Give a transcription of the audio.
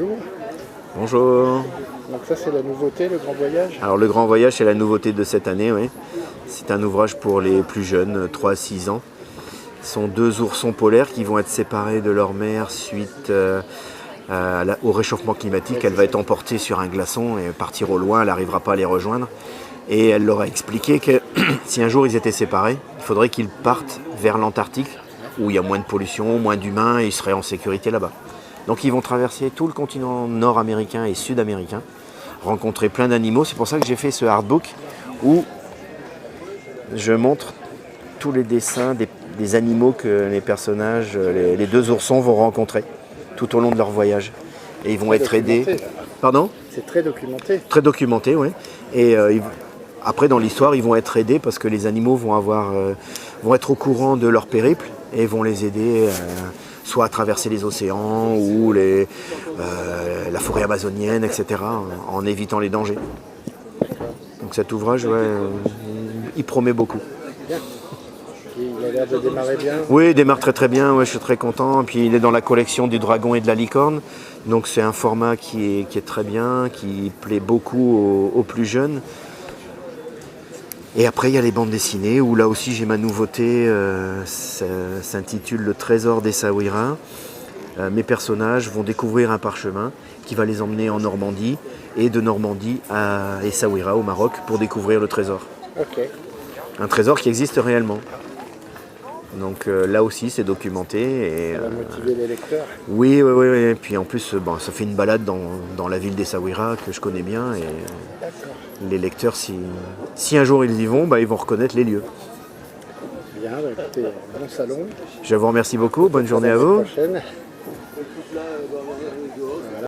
bonjour. Bonjour. Donc ça c'est la nouveauté, le Grand Voyage. Alors le Grand Voyage, c'est la nouveauté de cette année, oui. C'est un ouvrage pour les plus jeunes, 3 à 6 ans. Ce sont 2 oursons polaires qui vont être séparés de leur mère suite au réchauffement climatique. Elle va être emportée sur un glaçon et partir au loin, elle n'arrivera pas à les rejoindre. Et elle leur a expliqué que si un jour ils étaient séparés, il faudrait qu'ils partent vers l'Antarctique, où il y a moins de pollution, moins d'humains, et ils seraient en sécurité là-bas. Donc ils vont traverser tout le continent nord-américain et sud-américain, rencontrer plein d'animaux. C'est pour ça que j'ai fait ce artbook où je montre tous les dessins des animaux que les personnages, les 2 oursons vont rencontrer tout au long de leur voyage. Et ils vont être aidés. Pardon ? C'est très documenté. Très documenté, oui. Et après, dans l'histoire, ils vont être aidés parce que les animaux vont être au courant de leur périple et vont les aider soit à traverser les océans ou la forêt amazonienne, etc., en évitant les dangers. Donc cet ouvrage, il promet beaucoup. Bien. Il a l'air de démarrer bien. Oui, il démarre très très bien, ouais, je suis très content. Et puis il est dans la collection du dragon et de la licorne. Donc c'est un format qui est très bien, qui plaît beaucoup aux plus jeunes. Et après il y a les bandes dessinées où là aussi j'ai ma nouveauté, ça s'intitule Le Trésor d'Essaouira. Mes personnages vont découvrir un parchemin qui va les emmener en Normandie et de Normandie à Essaouira au Maroc pour découvrir le trésor. Ok. Un trésor qui existe réellement. Donc là aussi c'est documenté. Et, Ça va motiver les lecteurs. Oui. Et puis en plus ça fait une balade dans la ville d'Essaouira que je connais bien. Et les lecteurs, si un jour ils y vont, ils vont reconnaître les lieux. Bien, écoutez, bon salon. Je vous remercie beaucoup, bonne journée à À la vous. prochaine.